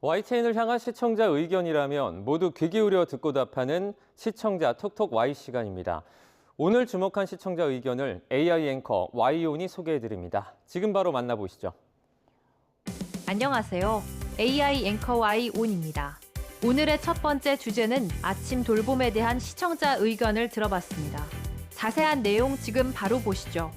YTN을 향한 시청자 의견이라면 모두 귀 기울여 듣고 답하는 시청자 톡톡 Y 시간입니다. 오늘 주목한 시청자 의견을 AI 앵커 Y온이 소개해드립니다. 지금 바로 만나보시죠. 안녕하세요. AI 앵커 Y온입니다. 오늘의 첫 번째 주제는 아침 돌봄에 대한 시청자 의견을 들어봤습니다. 자세한 내용 지금 바로 보시죠.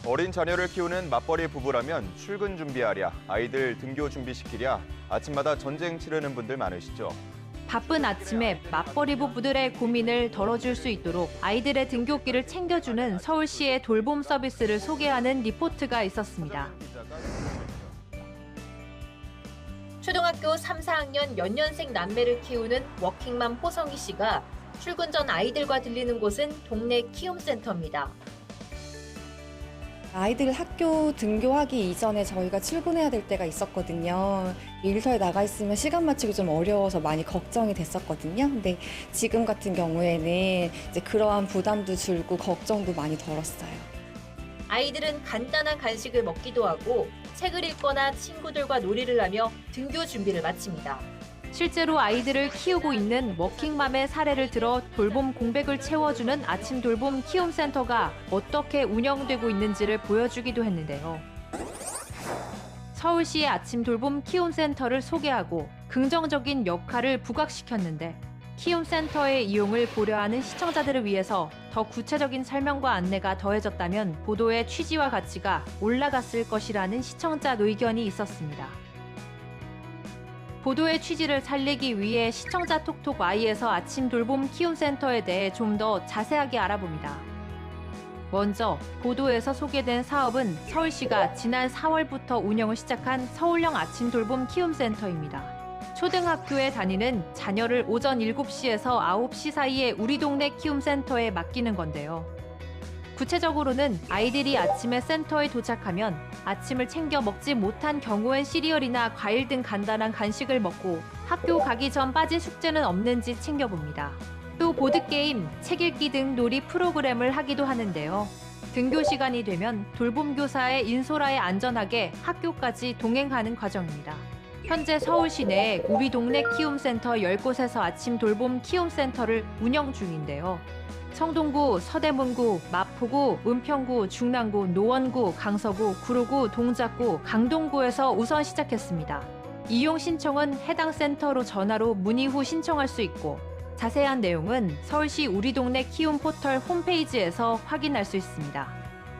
어린 자녀를 키우는 맞벌이 부부라면 출근 준비하랴, 아이들 등교 준비시키랴, 아침마다 전쟁 치르는 분들 많으시죠? 바쁜 아침에 맞벌이 부부들의 고민을 덜어줄 수 있도록 아이들의 등교길을 챙겨주는 서울시의 돌봄 서비스를 소개하는 리포트가 있었습니다. 초등학교 3, 4학년 연년생 남매를 키우는 워킹맘 호성희 씨가 출근 전 아이들과 들리는 곳은 동네 키움센터입니다. 아이들 학교 등교하기 이전에 저희가 출근해야 될 때가 있었거든요. 일터에 나가 있으면 시간 맞추기 좀 어려워서 많이 걱정이 됐었거든요. 근데 지금 같은 경우에는 이제 그러한 부담도 줄고 걱정도 많이 덜었어요. 아이들은 간단한 간식을 먹기도 하고 책을 읽거나 친구들과 놀이를 하며 등교 준비를 마칩니다. 실제로 아이들을 키우고 있는 워킹맘의 사례를 들어 돌봄 공백을 채워주는 아침 돌봄 키움센터가 어떻게 운영되고 있는지를 보여주기도 했는데요. 서울시의 아침 돌봄 키움센터를 소개하고 긍정적인 역할을 부각시켰는데 키움센터의 이용을 고려하는 시청자들을 위해서 더 구체적인 설명과 안내가 더해졌다면 보도의 취지와 가치가 올라갔을 것이라는 시청자 의견이 있었습니다. 보도의 취지를 살리기 위해 시청자 톡톡 Y에서 아침 돌봄 키움센터에 대해 좀 더 자세하게 알아봅니다. 먼저 보도에서 소개된 사업은 서울시가 지난 4월부터 운영을 시작한 서울형 아침 돌봄 키움센터입니다. 초등학교에 다니는 자녀를 오전 7시에서 9시 사이에 우리 동네 키움센터에 맡기는 건데요. 구체적으로는 아이들이 아침에 센터에 도착하면 아침을 챙겨 먹지 못한 경우엔 시리얼이나 과일 등 간단한 간식을 먹고 학교 가기 전 빠진 숙제는 없는지 챙겨봅니다. 또 보드게임, 책 읽기 등 놀이 프로그램을 하기도 하는데요. 등교 시간이 되면 돌봄교사의 인솔하에 안전하게 학교까지 동행하는 과정입니다. 현재 서울시 내에 우리 동네 키움센터 10곳에서 아침 돌봄 키움센터를 운영 중인데요. 성동구, 서대문구, 마포구, 은평구, 중랑구, 노원구, 강서구, 구로구, 동작구, 강동구에서 우선 시작했습니다. 이용 신청은 해당 센터로 전화로 문의 후 신청할 수 있고 자세한 내용은 서울시 우리 동네 키움 포털 홈페이지에서 확인할 수 있습니다.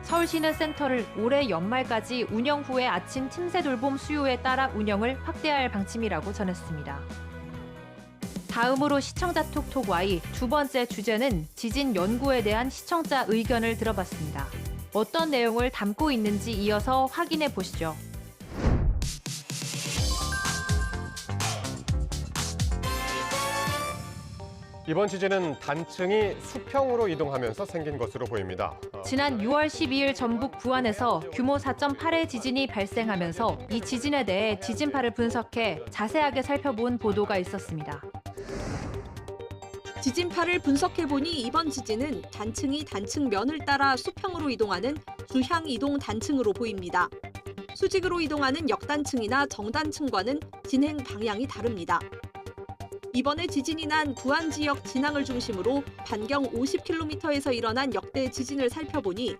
서울시는 센터를 올해 연말까지 운영 후에 아침 틈새 돌봄 수요에 따라 운영을 확대할 방침이라고 전했습니다. 다음으로 시청자 톡톡 Y 두 번째 주제는 지진 연구에 대한 시청자 의견을 들어봤습니다. 어떤 내용을 담고 있는지 이어서 확인해 보시죠. 이번 지진은 단층이 수평으로 이동하면서 생긴 것으로 보입니다. 지난 6월 12일 전북 부안에서 규모 4.8의 지진이 발생하면서 이 지진에 대해 지진파를 분석해 자세하게 살펴본 보도가 있었습니다. 지진파를 분석해보니 이번 지진은 단층이 단층면을 따라 수평으로 이동하는 주향 이동 단층으로 보입니다. 수직으로 이동하는 역단층이나 정단층과는 진행 방향이 다릅니다. 이번에 지진이 난 부안 지역 진앙을 중심으로 반경 50km에서 일어난 역대 지진을 살펴보니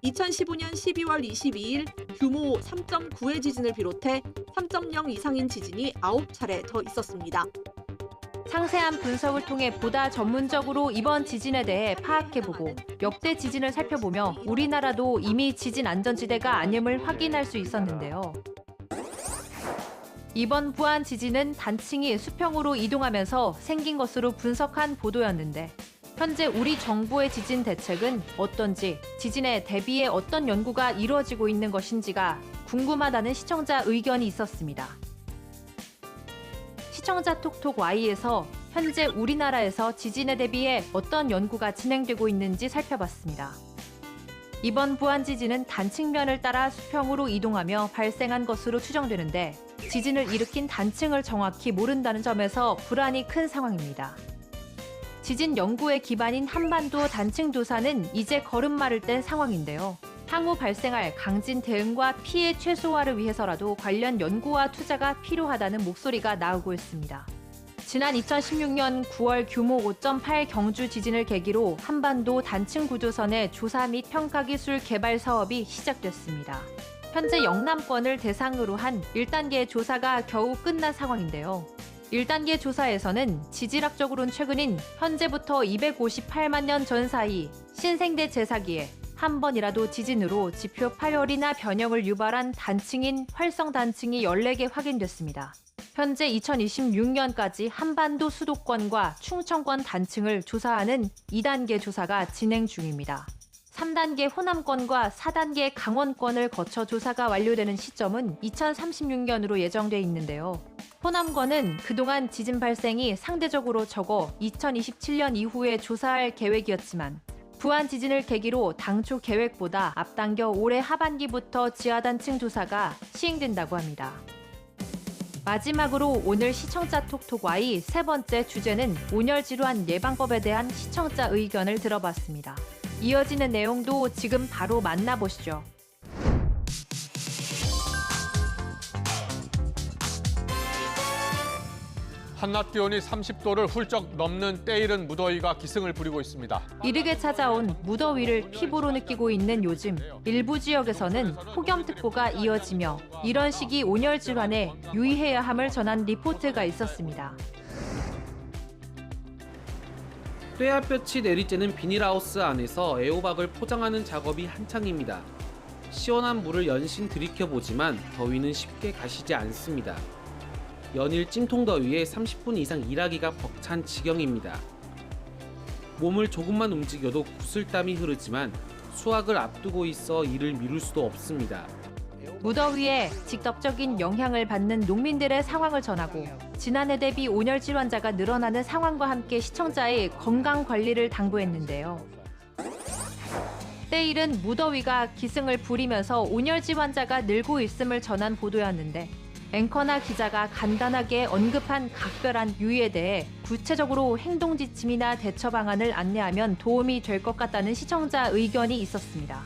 2015년 12월 22일 규모 3.9의 지진을 비롯해 3.0 이상인 지진이 9차례 더 있었습니다. 상세한 분석을 통해 보다 전문적으로 이번 지진에 대해 파악해보고 역대 지진을 살펴보며 우리나라도 이미 지진 안전지대가 아님을 확인할 수 있었는데요. 이번 부안 지진은 단층이 수평으로 이동하면서 생긴 것으로 분석한 보도였는데 현재 우리 정부의 지진 대책은 어떤지, 지진에 대비해 어떤 연구가 이루어지고 있는 것인지가 궁금하다는 시청자 의견이 있었습니다. 시청자 톡톡 Y에서 현재 우리나라에서 지진에 대비해 어떤 연구가 진행되고 있는지 살펴봤습니다. 이번 부안 지진은 단층면을 따라 수평으로 이동하며 발생한 것으로 추정되는데 지진을 일으킨 단층을 정확히 모른다는 점에서 불안이 큰 상황입니다. 지진 연구의 기반인 한반도 단층 조사는 이제 걸음마를 뗀 상황인데요. 향후 발생할 강진 대응과 피해 최소화를 위해서라도 관련 연구와 투자가 필요하다는 목소리가 나오고 있습니다. 지난 2016년 9월 규모 5.8 경주 지진을 계기로 한반도 단층 구조선의 조사 및 평가 기술 개발 사업이 시작됐습니다. 현재 영남권을 대상으로 한 1단계 조사가 겨우 끝난 상황인데요. 1단계 조사에서는 지질학적으로는 최근인 현재부터 258만 년 전 사이 신생대 제사기에 한 번이라도 지진으로 지표 파열이나 변형을 유발한 단층인 활성 단층이 14개 확인됐습니다. 현재 2026년까지 한반도 수도권과 충청권 단층을 조사하는 2단계 조사가 진행 중입니다. 3단계 호남권과 4단계 강원권을 거쳐 조사가 완료되는 시점은 2036년으로 예정돼 있는데요. 호남권은 그동안 지진 발생이 상대적으로 적어 2027년 이후에 조사할 계획이었지만 부안 지진을 계기로 당초 계획보다 앞당겨 올해 하반기부터 지하단층 조사가 시행된다고 합니다. 마지막으로 오늘 시청자 톡톡와의 세 번째 주제는 온열 질환 예방법에 대한 시청자 의견을 들어봤습니다. 이어지는 내용도 지금 바로 만나보시죠. 한낮 기온이 30도를 훌쩍 넘는 때이른 무더위가 기승을 부리고 있습니다. 이르게 찾아온 무더위를 피부로 느끼고 있는 요즘 일부 지역에서는 폭염특보가 이어지며 이런 시기 온열 질환에 유의해야 함을 전한 리포트가 있었습니다. 쇠햇볕이 내리쬐는 비닐하우스 안에서 애호박을 포장하는 작업이 한창입니다. 시원한 물을 연신 들이켜보지만 더위는 쉽게 가시지 않습니다. 연일 찜통더위에 30분 이상 일하기가 벅찬 지경입니다. 몸을 조금만 움직여도 구슬땀이 흐르지만 수확을 앞두고 있어 일을 미룰 수도 없습니다. 무더위에 직접적인 영향을 받는 농민들의 상황을 전하고 지난해 대비 온열 질환자가 늘어나는 상황과 함께 시청자의 건강 관리를 당부했는데요. 때이른 무더위가 기승을 부리면서 온열 질환자가 늘고 있음을 전한 보도였는데 앵커나 기자가 간단하게 언급한 각별한 유의에 대해 구체적으로 행동 지침이나 대처 방안을 안내하면 도움이 될 것 같다는 시청자 의견이 있었습니다.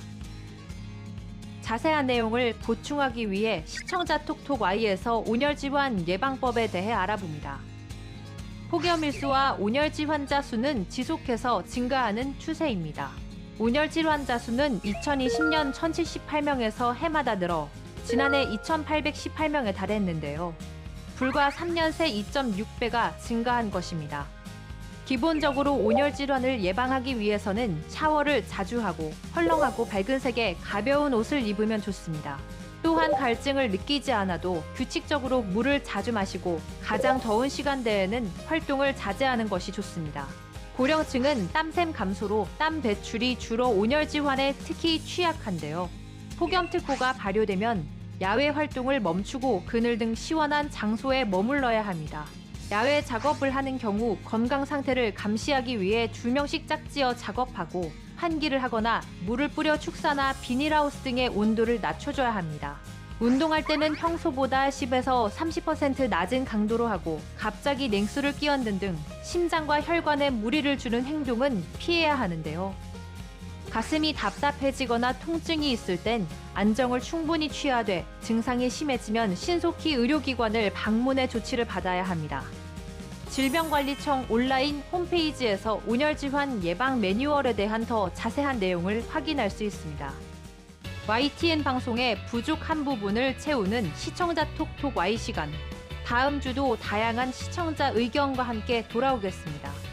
자세한 내용을 보충하기 위해 시청자 톡톡Y에서 온열 질환 예방법에 대해 알아봅니다. 폭염 일수와 온열 질환자 수는 지속해서 증가하는 추세입니다. 온열 질환자 수는 2020년 1078명에서 해마다 늘어 지난해 2818명에 달했는데요. 불과 3년 새 2.6배가 증가한 것입니다. 기본적으로 온열 질환을 예방하기 위해서는 샤워를 자주 하고 헐렁하고 밝은 색의 가벼운 옷을 입으면 좋습니다. 또한 갈증을 느끼지 않아도 규칙적으로 물을 자주 마시고 가장 더운 시간대에는 활동을 자제하는 것이 좋습니다. 고령층은 땀샘 감소로 땀 배출이 주로 온열 질환에 특히 취약한데요. 폭염특보가 발효되면 야외 활동을 멈추고 그늘 등 시원한 장소에 머물러야 합니다. 야외 작업을 하는 경우 건강 상태를 감시하기 위해 2명씩 짝지어 작업하고 환기를 하거나 물을 뿌려 축사나 비닐하우스 등의 온도를 낮춰줘야 합니다. 운동할 때는 평소보다 10에서 30% 낮은 강도로 하고 갑자기 냉수를 끼얹는 등 심장과 혈관에 무리를 주는 행동은 피해야 하는데요. 가슴이 답답해지거나 통증이 있을 땐 안정을 충분히 취하되 증상이 심해지면 신속히 의료기관을 방문해 조치를 받아야 합니다. 질병관리청 온라인 홈페이지에서 온열 질환 예방 매뉴얼에 대한 더 자세한 내용을 확인할 수 있습니다. YTN 방송의 부족한 부분을 채우는 시청자 톡톡 Y 시간. 다음 주도 다양한 시청자 의견과 함께 돌아오겠습니다.